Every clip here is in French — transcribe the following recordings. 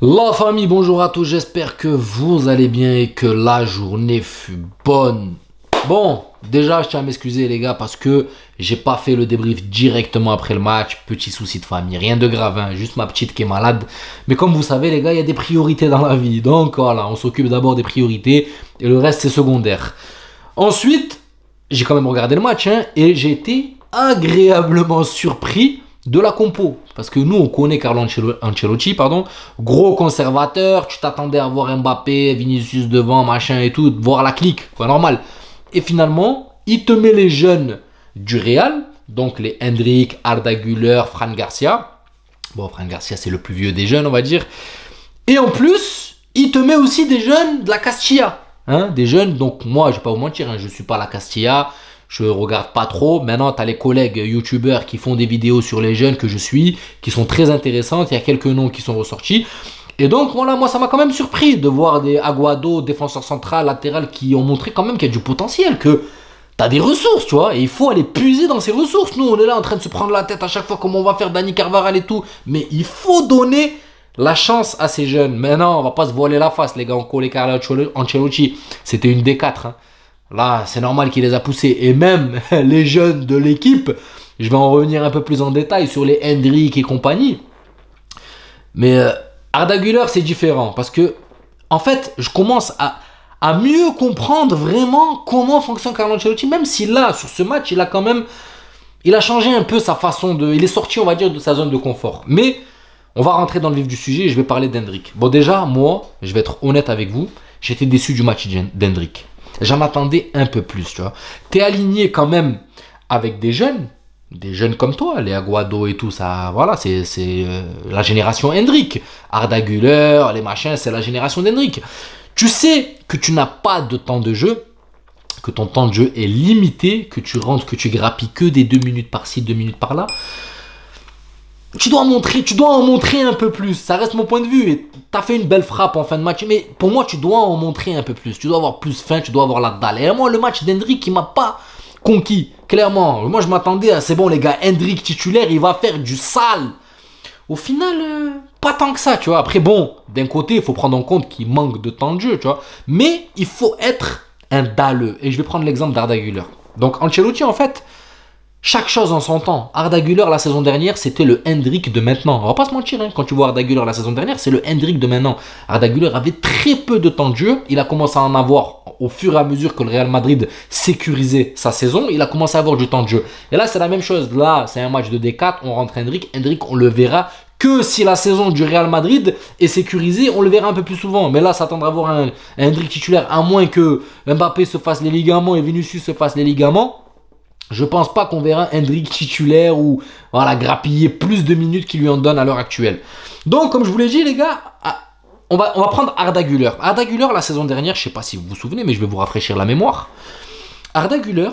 La famille, bonjour à tous, j'espère que vous allez bien et que la journée fut bonne. Bon, déjà je tiens à m'excuser les gars parce que j'ai pas fait le débrief directement après le match. Petit souci de famille, rien de grave, hein, juste ma petite qui est malade. Mais comme vous savez les gars, il y a des priorités dans la vie. Donc voilà, on s'occupe d'abord des priorités et le reste c'est secondaire. Ensuite, j'ai quand même regardé le match et j'ai été agréablement surpris de la compo. Parce que nous, on connaît Carlo Ancelotti, gros conservateur, tu t'attendais à voir Mbappé, Vinicius devant, machin et tout, voir la clique, quoi, normal. Et finalement, il te met les jeunes du Real, donc les Endrick, Arda Güler, Fran Garcia. Bon, Fran Garcia, c'est le plus vieux des jeunes, on va dire. Et en plus, il te met aussi des jeunes de la Castilla. Des jeunes, donc moi, je ne vais pas vous mentir, je ne suis pas la Castilla. Je regarde pas trop. Maintenant, tu as les collègues youtubeurs qui font des vidéos sur les jeunes que je suis, qui sont très intéressantes. Il y a quelques noms qui sont ressortis. Et donc, voilà, moi, ça m'a quand même surpris de voir des Aguado, défenseurs central, latéral, qui ont montré quand même qu'il y a du potentiel, que tu as des ressources, tu vois. Et il faut aller puiser dans ces ressources. Nous, on est là en train de se prendre la tête à chaque fois comment on va faire Dani Carvajal et tout. Mais il faut donner la chance à ces jeunes. Maintenant, on va pas se voiler la face, les gars. On collait Carlo Ancelotti. C'était une des quatre, Là, c'est normal qu'il les a poussés. Et même les jeunes de l'équipe, je vais en revenir un peu plus en détail sur les Endrick et compagnie. Mais Arda Güler, c'est différent. Parce que, en fait, je commence à mieux comprendre vraiment comment fonctionne Carlo Ancelotti. Même si là, sur ce match, il a changé un peu sa façon de... Il est sorti, on va dire, de sa zone de confort. Mais on va rentrer dans le vif du sujet et je vais parler d'Endrick. Bon, déjà, moi, je vais être honnête avec vous. J'étais déçu du match d'Endrick. J'en attendais un peu plus, tu vois. T'es aligné quand même avec des jeunes comme toi, les Aguado et tout ça, voilà, c'est la génération Endrick. Arda Güler, les machins, c'est la génération d'Endrick. Tu sais que tu n'as pas de temps de jeu, que ton temps de jeu est limité, que tu rentres, que tu grappilles que des 2 minutes par-ci, 2 minutes par-là. Tu dois en montrer un peu plus. Ça reste mon point de vue. Et t'as fait une belle frappe en fin de match. Mais pour moi, tu dois en montrer un peu plus. Tu dois avoir plus faim, tu dois avoir la dalle. Et moi, le match d'Endrick, il m'a pas conquis. Clairement. Moi, je m'attendais à, c'est bon, les gars, Endrick titulaire, il va faire du sale. Au final, pas tant que ça, tu vois. Après, bon, d'un côté, il faut prendre en compte qu'il manque de temps de jeu, tu vois. Mais il faut être un dalleux. Et je vais prendre l'exemple d'Arda Güler. Donc, Ancelotti, en fait... Chaque chose en son temps. Arda Güler la saison dernière, c'était le Endrick de maintenant. On va pas se mentir, quand tu vois Arda Güler la saison dernière, c'est le Endrick de maintenant. Arda Güler avait très peu de temps de jeu. Il a commencé à en avoir au fur et à mesure que le Real Madrid sécurisait sa saison. Il a commencé à avoir du temps de jeu. Et là, c'est la même chose. Là, c'est un match de D4. On rentre Endrick. Endrick, on le verra que si la saison du Real Madrid est sécurisée, on le verra un peu plus souvent. Mais là, s'attendre à voir un Endrick titulaire, à moins que Mbappé se fasse les ligaments et Vinicius se fasse les ligaments. Je pense pas qu'on verra Endrick titulaire ou voilà, grappiller plus de minutes qu'il lui en donne à l'heure actuelle. Donc, comme je vous l'ai dit, les gars, on va prendre Arda Güler. Arda Güler, la saison dernière, je sais pas si vous vous souvenez, mais je vais vous rafraîchir la mémoire. Arda Güler,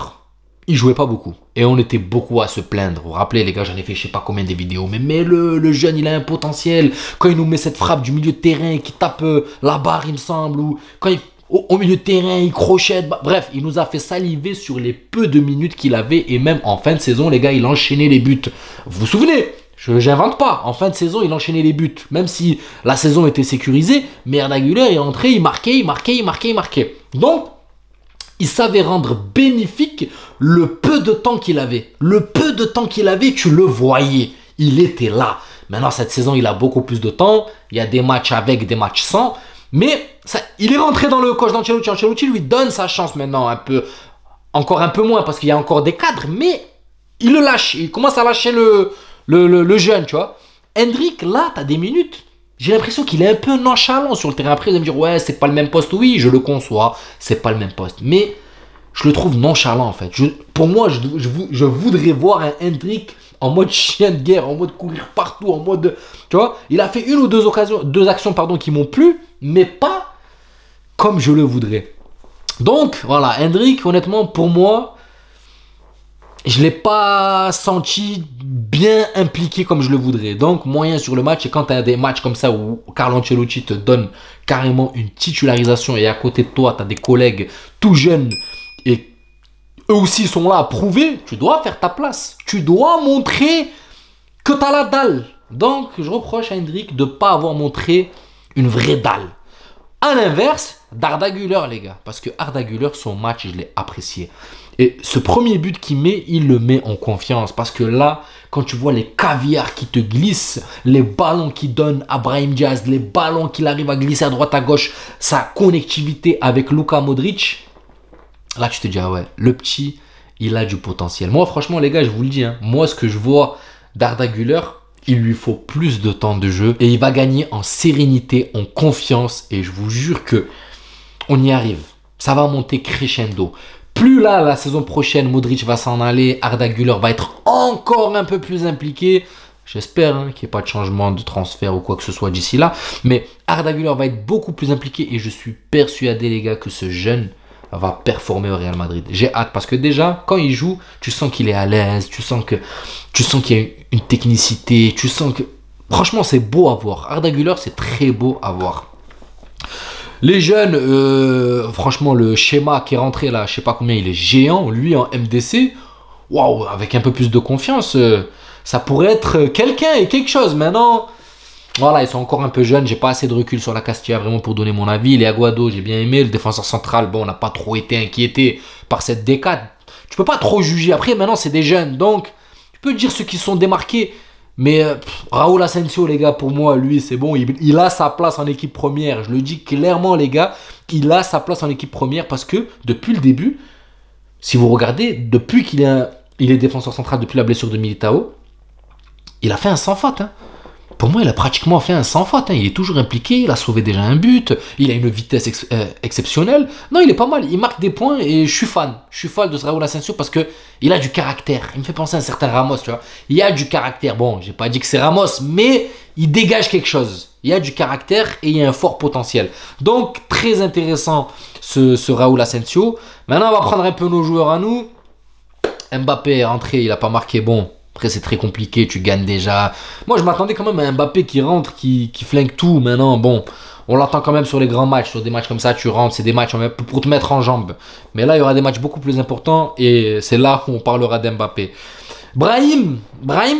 il jouait pas beaucoup. Et on était beaucoup à se plaindre. Vous vous rappelez, les gars, j'en ai fait je sais pas combien de vidéos. Mais le jeune, il a un potentiel. Quand il nous met cette frappe du milieu de terrain qui tape la barre, il me semble, ou quand il... Au milieu de terrain, il crochette. Bref, il nous a fait saliver sur les peu de minutes qu'il avait. Et même en fin de saison, les gars, il enchaînait les buts. Vous vous souvenez? Je n'invente pas. En fin de saison, il enchaînait les buts. Même si la saison était sécurisée. Mais Arda Güler est entré, il marquait. Donc, il savait rendre bénéfique le peu de temps qu'il avait. Le peu de temps qu'il avait, tu le voyais. Il était là. Maintenant, cette saison, il a beaucoup plus de temps. Il y a des matchs avec, des matchs sans. Mais ça, il est rentré dans le coach d'Ancelotti. Ancelotti lui donne sa chance maintenant un peu. Encore un peu moins parce qu'il y a encore des cadres. Mais il le lâche. Il commence à lâcher le jeune, tu vois. Endrick, là, tu as des minutes. J'ai l'impression qu'il est un peu nonchalant sur le terrain. Après, il va me dire, ouais, c'est pas le même poste. Oui, je le conçois. C'est pas le même poste. Mais je le trouve nonchalant, en fait. Pour moi, je voudrais voir un Endrick en mode chien de guerre, en mode courir partout, en mode... Tu vois, il a fait une ou deux actions qui m'ont plu, mais pas comme je le voudrais. Donc, voilà, Endrick, honnêtement, pour moi, je ne l'ai pas senti bien impliqué comme je le voudrais. Donc, moyen sur le match, et quand tu as des matchs comme ça où Carlo Ancelotti te donne carrément une titularisation et à côté de toi, tu as des collègues tout jeunes et eux aussi sont là à prouver, tu dois faire ta place. Tu dois montrer que tu as la dalle. Donc, je reproche à Endrick de ne pas avoir montré Une vraie dalle. À l'inverse d'Arda Güler, les gars. Parce que Arda Güler, son match, je l'ai apprécié. Et ce premier but qu'il met, il le met en confiance. Parce que là, quand tu vois les caviars qui te glissent, les ballons qu'il donne à Brahim Diaz, les ballons qu'il arrive à glisser à droite à gauche, sa connectivité avec Luka Modric, là tu te dis, ah ouais, le petit, il a du potentiel. Moi, franchement, les gars, je vous le dis, hein, moi, ce que je vois d'Arda Güler, il lui faut plus de temps de jeu et il va gagner en sérénité, en confiance. Et je vous jure que on y arrive. Ça va monter crescendo. Plus là, la saison prochaine, Modric va s'en aller, Arda Güler va être encore un peu plus impliqué. J'espère hein, qu'il n'y ait pas de changement de transfert ou quoi que ce soit d'ici là. Mais Arda Güler va être beaucoup plus impliqué et je suis persuadé, les gars, que ce jeune va performer au Real Madrid. J'ai hâte parce que déjà, quand il joue, tu sens qu'il est à l'aise, tu sens qu'il y a une technicité, tu sens que... Franchement, c'est beau à voir. Arda Güler, c'est très beau à voir. Les jeunes, franchement, le schéma qui est rentré là, je sais pas combien, il est géant. Lui, en MDC, waouh, avec un peu plus de confiance, ça pourrait être quelqu'un et quelque chose. Maintenant, voilà, ils sont encore un peu jeunes. J'ai pas assez de recul sur la Castilla vraiment pour donner mon avis. Les Aguado, j'ai bien aimé. Le défenseur central, bon, on n'a pas trop été inquiété par cette décade. Tu peux pas trop juger. Après, maintenant, c'est des jeunes. Donc, tu peux dire ceux qui sont démarqués. Mais Raúl Asensio, les gars, pour moi, lui, c'est bon. Il a sa place en équipe première. Je le dis clairement, les gars. Il a sa place en équipe première parce que depuis le début, si vous regardez, depuis qu'il est défenseur central, depuis la blessure de Militao, il a fait un sans faute. Hein. Pour moi, il a pratiquement fait un sans faute. Hein. Il est toujours impliqué. Il a sauvé déjà un but. Il a une vitesse exceptionnelle. Non, il est pas mal. Il marque des points et je suis fan. Je suis fan de ce Raúl Asensio parce que il a du caractère. Il me fait penser à un certain Ramos, tu vois. Il y a du caractère. Bon, j'ai pas dit que c'est Ramos, mais il dégage quelque chose. Il y a du caractère et il y a un fort potentiel. Donc, très intéressant ce Raúl Asensio. Maintenant, on va prendre un peu nos joueurs à nous. Mbappé est rentré. Il a pas marqué. Bon. Après, c'est très compliqué, tu gagnes déjà. Moi, je m'attendais quand même à Mbappé qui rentre, qui flingue tout. Maintenant, bon, on l'attend quand même sur les grands matchs. Sur des matchs comme ça, tu rentres, c'est des matchs pour te mettre en jambe. Mais là, il y aura des matchs beaucoup plus importants et c'est là où on parlera d'Mbappé. Brahim,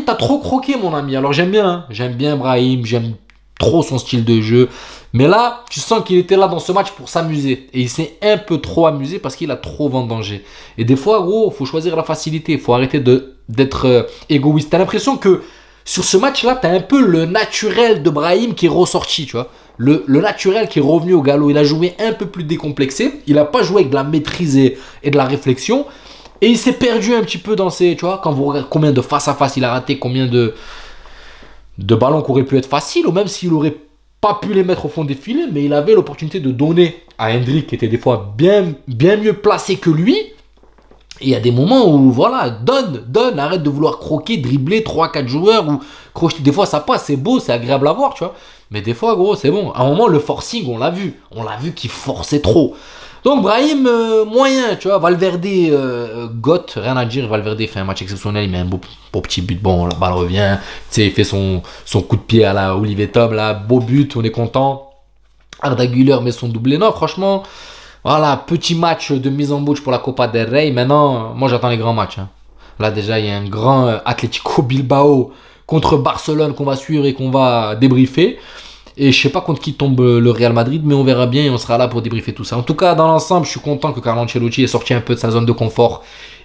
t'as trop croqué, mon ami. Alors, j'aime bien, hein. J'aime bien Brahim, j'aime trop son style de jeu. Mais là, tu sens qu'il était là dans ce match pour s'amuser. Et il s'est un peu trop amusé parce qu'il a trop vendangé. Et des fois, gros, il faut choisir la facilité. Il faut arrêter d'être égoïste. T'as l'impression que sur ce match-là, t'as un peu le naturel de Brahim qui est ressorti, tu vois. Le naturel qui est revenu au galop. Il a joué un peu plus décomplexé. Il n'a pas joué avec de la maîtrise et de la réflexion. Et il s'est perdu un petit peu dans ses... Tu vois, quand vous regardez combien de face-à-face il a raté, combien de ballons qui auraient pu être faciles, ou même s'il aurait pas pu les mettre au fond des filets, mais il avait l'opportunité de donner à Hendrick, qui était des fois bien mieux placé que lui. Et il y a des moments où, voilà, donne, arrête de vouloir croquer, dribbler 3-4 joueurs, ou crocheter. Des fois, ça passe, c'est beau, c'est agréable à voir, tu vois. Mais des fois, gros, c'est bon. À un moment, le forcing, on l'a vu qu'il forçait trop. Donc, Brahim, moyen, tu vois. Valverde, goth, rien à dire. Valverde fait un match exceptionnel, il met un beau petit but. Bon, la balle revient. Tu sais, il fait son coup de pied à la Olivier Tom, là. Beau but, on est content. Arda Güler met son doublé. Non, franchement, voilà, petit match de mise en bouche pour la Copa del Rey. Maintenant, moi, j'attends les grands matchs. Hein. Là, déjà, il y a un grand Atlético Bilbao contre Barcelone qu'on va suivre et qu'on va débriefer. Et je sais pas contre qui tombe le Real Madrid, mais on verra bien et on sera là pour débriefer tout ça. En tout cas, dans l'ensemble, je suis content que Carlo Ancelotti ait sorti un peu de sa zone de confort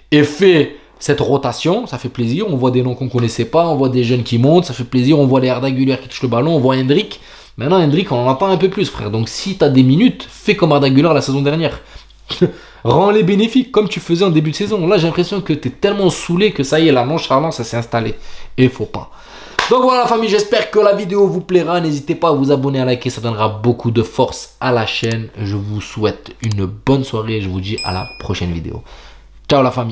et fait cette rotation. Ça fait plaisir. On voit des noms qu'on connaissait pas, on voit des jeunes qui montent, ça fait plaisir. On voit les Arda Güler qui touchent le ballon, on voit Hendrick. Maintenant, Hendrick, on en entend un peu plus, frère. Donc, si tu as des minutes, fais comme Arda Güler la saison dernière. Rends-les bénéfiques, comme tu faisais en début de saison. Là, j'ai l'impression que tu es tellement saoulé que ça y est, la nonchalance, ça s'est installé. Et il faut pas. Donc voilà la famille, j'espère que la vidéo vous plaira. N'hésitez pas à vous abonner, à liker, ça donnera beaucoup de force à la chaîne. Je vous souhaite une bonne soirée et je vous dis à la prochaine vidéo. Ciao la famille.